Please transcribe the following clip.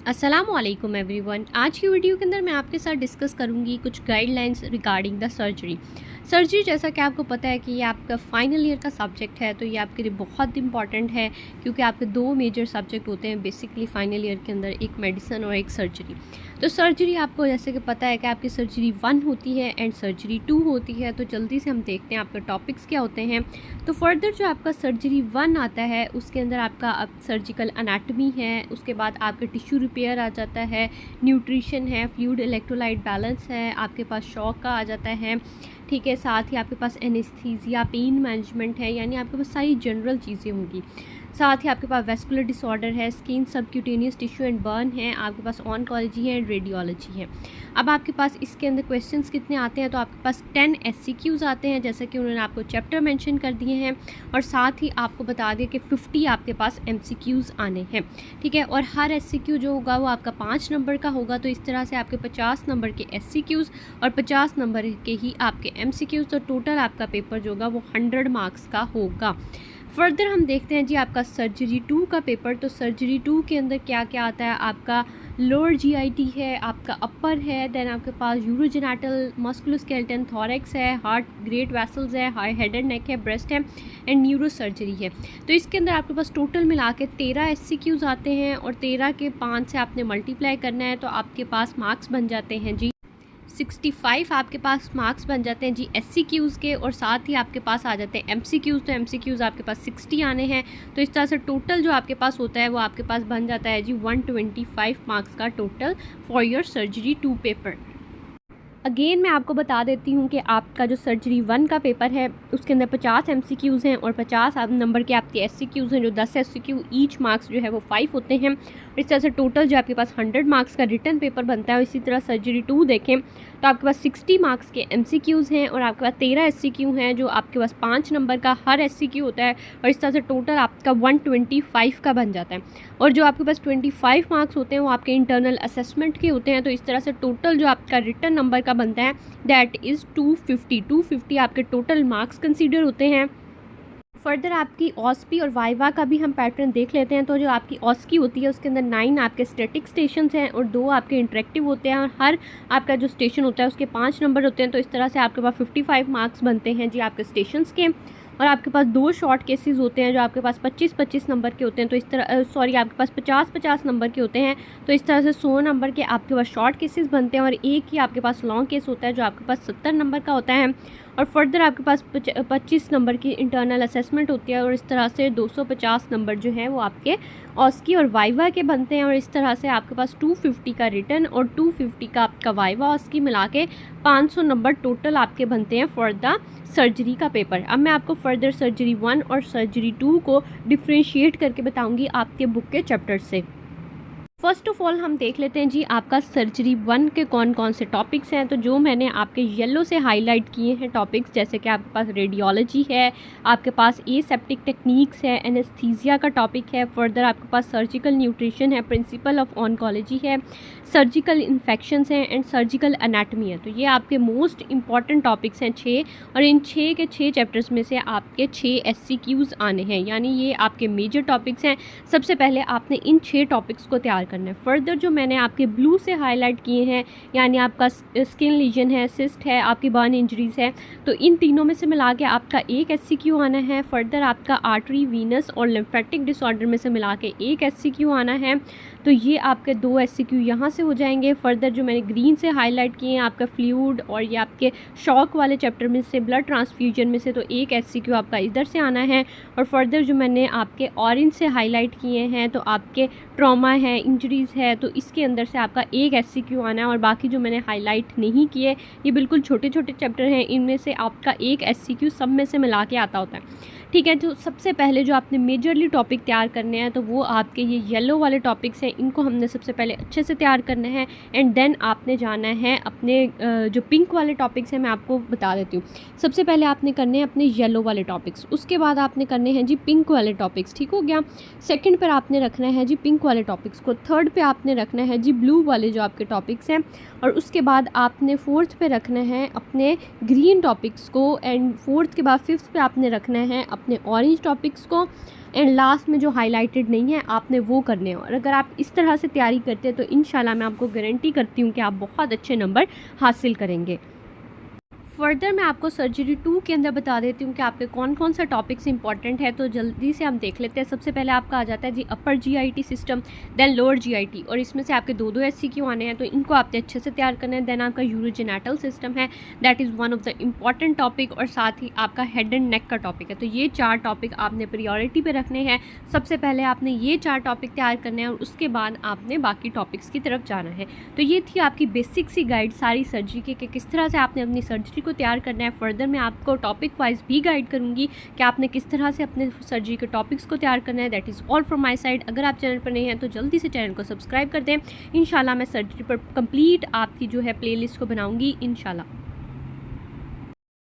अस्सलामुअलैकुम एवरीवन। आज की वीडियो के अंदर मैं आपके साथ डिस्कस करूंगी कुछ गाइडलाइंस रिगार्डिंग द सर्जरी। जैसा कि आपको पता है कि ये आपका फाइनल ईयर का सब्जेक्ट है, तो ये आपके लिए बहुत इंपॉर्टेंट है क्योंकि आपके दो मेजर सब्जेक्ट होते हैं बेसिकली फाइनल ईयर के अंदर, एक मेडिसिन और एक सर्जरी। तो सर्जरी आपको जैसे कि पता है कि आपकी सर्जरी 1 होती है एंड सर्जरी 2 होती है। तो जल्दी से हम देखते हैं आपके टॉपिक्स क्या होते हैं। तो फर्दर जो आपका सर्जरी 1 आता है उसके अंदर आपका अब सर्जिकल अनाटमी है, उसके बाद आपके टिश्यू रिपेयर आ जाता है, न्यूट्रिशन है, फ्लूइड इलेक्ट्रोलाइट बैलेंस है, आपके पास शॉक का आ जाता है, ठीक है। साथ ही आपके पास एनेस्थीसिया, पेन मैनेजमेंट है, यानी आपके पास सारी जनरल चीज़ें होंगी। साथ ही आपके पास वेस्कुलर डिसऑर्डर है, skin subcutaneous tissue and burn है, आपके पास ऑन्कोलॉजी है एंड रेडियोलॉजी है। अब आपके पास इसके अंदर क्वेश्चंस कितने आते हैं, तो आपके पास 10 SCQs आते हैं जैसा कि उन्होंने आपको चैप्टर मेंशन कर दिए हैं, और साथ ही आपको बता दिया कि 50 आपके पास MCQs आने हैं, ठीक है। और हर SCQ जो होगा वो आपका 5 नंबर का होगा। तो इस तरह से आपके 50 नंबर के SCQs और 50 नंबर के ही आपके MCQs, तो टोटल आपका पेपर जो होगा वो 100 मार्क्स का होगा। फर्दर हम देखते हैं जी आपका सर्जरी 2 का पेपर। तो सर्जरी 2 के अंदर क्या क्या आता है, आपका लोअर GIT है, आपका अपर है, देन आपके पास यूरोजेनाटल, मस्कुलोस्केलेटन, थॉरेक्स है, हार्ट, ग्रेट वेसल्स है, हाई हेड एंड नेक है, ब्रेस्ट है एंड न्यूरो सर्जरी है। तो इसके अंदर आपके पास टोटल मिला के 13 SCQs आते हैं, और 13 के 5 से आपने मल्टीप्लाई करना है, तो आपके पास मार्क्स बन जाते हैं जी 65। आपके पास मार्क्स बन जाते हैं जी SCQs के, और साथ ही आपके पास आ जाते हैं MCQs। तो MCQs आपके पास 60 आने हैं। तो इस तरह से टोटल जो आपके पास होता है वो आपके पास बन जाता है जी 125 मार्क्स का total for your surgery 2 paper. Again मैं आपको बता देती हूँ कि आपका जो सर्जरी 1 का पेपर है उसके अंदर 50 MCQs हैं और 50 नंबर के आपके SCQs हैं, जो 10 SCQ ईच मार्क्स जो है वो 5 होते हैं। इस तरह से टोटल जो आपके पास 100 मार्क्स का रिटर्न पेपर बनता है। इसी तरह सर्जरी 2 देखें तो आपके पास 60 मार्क्स के MCQs हैं, और आपके पास 13 SCQ हैं जो आपके पास 5 नंबर का हर SCQ होता है, और इस तरह से टोटल आपका 125 का बन जाता है। और जो आपके पास 25 मार्क्स होते हैं वो आपके इंटरनल असेसमेंट के होते हैं। तो इस तरह से टोटल जो आपका रिटर्न नंबर का बनता है दैट इज़ 250 आपके टोटल मार्क्स कंसीडर होते हैं। फर्दर आपकी ऑस्पी और वाइवा का भी हम पैटर्न देख लेते हैं। तो जो आपकी ऑस्की होती है उसके अंदर 9 आपके स्टैटिक स्टेशंस हैं और 2 आपके इंटरेक्टिव होते हैं, और हर आपका जो स्टेशन होता है उसके 5 नंबर होते हैं। तो इस तरह से आपके पास 55 मार्क्स बनते हैं जी आपके स्टेशंस के। और आपके पास 2 शॉर्ट केसेस होते हैं जो आपके पास 25-25 नंबर के होते हैं। तो इस तरह आपके पास 50-50 नंबर के होते हैं। तो इस तरह से 100 नंबर के आपके पास शॉर्ट केसेस बनते हैं, और एक ही आपके पास लॉन्ग केस होता है जो आपके पास 70 नंबर का होता है। और फर्दर आपके पास 25 नंबर की इंटरनल असेसमेंट होती है, और इस तरह से 250 नंबर जो हैं वो आपके ऑस्की और वाइवा के बनते हैं। और इस तरह से आपके पास 250 का रिटर्न और 250 का आपका वाइवा ऑस्की मिला के 500 नंबर टोटल आपके बनते हैं फॉर द सर्जरी का पेपर। अब मैं आपको फर्दर सर्जरी 1 और सर्जरी 2 को डिफ्रेंशिएट करके बताऊंगी आपके बुक के चैप्टर से। फर्स्ट ऑफ ऑल हम देख लेते हैं जी आपका सर्जरी 1 के कौन कौन से टॉपिक्स हैं। तो जो मैंने आपके येलो से हाईलाइट किए हैं टॉपिक्स, जैसे कि आपके पास रेडियोलॉजी है, आपके पास एसेप्टिक टेक्निक्स है, एनेस्थीसिया का टॉपिक है, फर्दर आपके पास सर्जिकल न्यूट्रिशन है, प्रिंसिपल ऑफ ऑन्कोलॉजी है, सर्जिकल इन्फेक्शंस हैं एंड सर्जिकल अनाटमी है। तो ये आपके मोस्ट इंपॉर्टेंट टॉपिक्स हैं 6, और इन 6 के 6 चैप्टर्स में से आपके 6 SCQs आने हैं, यानी ये आपके मेजर टॉपिक्स हैं। सबसे पहले आपने इन 6 टॉपिक्स को तैयार करना है। फर्दर जो मैंने आपके ब्लू से हाईलाइट किए हैं, यानी आपका स्किन लीजन है, सिस्ट है, आपकी बर्न इंजरीज है, तो इन तीनों में से मिला के आपका एक SCQ आना है। फर्दर आपका आर्टरी, वीनस और लिम्फेटिक डिसऑर्डर में से मिला के एक SCQ आना है। तो ये आपके 2 SCQ यहाँ से हो जाएंगे। फर्दर जो मैंने ग्रीन से हाईलाइट किए हैं आपका फ्लूइड और ये आपके शॉक वाले चैप्टर में से, ब्लड ट्रांसफ्यूजन में से, तो एक SCQ आपका इधर से आना है। और फर्दर जो मैंने आपके ऑरेंज से हाईलाइट किए हैं तो आपके ट्रॉमा है, इंजरीज़ है, तो इसके अंदर से आपका एक SCQ आना है। और बाकी जो मैंने हाईलाइट नहीं किए ये बिल्कुल छोटे छोटे चैप्टर हैं, इनमें से आपका एक SCQ सब में से मिला के आता होता है, ठीक है। तो सबसे पहले जो आपने मेजरली टॉपिक तैयार करने हैं तो वो आपके ये येलो वाले टॉपिक्स हैं, इनको हमने सबसे पहले अच्छे से तैयार करना है। एंड देन आपने जाना है अपने जो पिंक वाले टॉपिक्स हैं मैं आपको बता देती हूँ। सबसे पहले आपने करने हैं अपने येलो वाले टॉपिक्स, उसके बाद आपने करने हैं जी पिंक वाले टॉपिक्स, ठीक हो गया। सेकंड पर आपने रखना है जी पिंक वाले टॉपिक्स को, थर्ड पे आपने रखना है जी ब्लू वाले जो आपके टॉपिक्स हैं, और उसके बाद आपने फोर्थ पे रखना है अपने ग्रीन टॉपिक्स को, एंड फोर्थ के बाद फिफ्थ पे आपने रखना है आपने ऑरेंज टॉपिक्स को, एंड लास्ट में जो हाईलाइटेड नहीं है आपने वो करने हैं। और अगर आप इस तरह से तैयारी करते हैं तो इंशाल्लाह मैं आपको गारंटी करती हूँ कि आप बहुत अच्छे नंबर हासिल करेंगे। फर्दर मैं आपको सर्जरी 2 के अंदर बता देती हूँ कि आपके कौन कौन सा टॉपिक्स इंपॉर्टेंट है, तो जल्दी से हम देख लेते हैं। सबसे पहले आपका आ जाता है जी upper GIT system, then lower GIT, और इसमें से आपके दो एससीक्यू आने हैं, तो इनको आपने अच्छे से तैयार करना है। देन आपका यूरोजेनेटल सिस्टम है, that is one of the important topic, और साथ ही आपका हेड एंड नेक का टॉपिक है। तो ये 4 टॉपिक आपने प्रियोरिटी पे रखने हैं। सबसे पहले आपने ये 4 टॉपिक तैयार करने हैं और उसके बाद आपने बाकी टॉपिक्स की तरफ जाना है। तो ये थी आपकी बेसिक सी गाइड सारी सर्जरी के कि किस तरह से आपने अपनी सर्जरी को तैयार करना है। फर्दर मैं आपको टॉपिक वाइज भी गाइड करूंगी कि आपने किस तरह से अपने सर्जरी के टॉपिक्स को तैयार करना है। That is all from my side. अगर आप चैनल पर नहीं हैं तो जल्दी से चैनल को सब्सक्राइब कर दें। इंशाल्लाह मैं सर्जरी पर कंप्लीट आपकी जो है प्लेलिस्ट को बनाऊंगी इंशाल्लाह।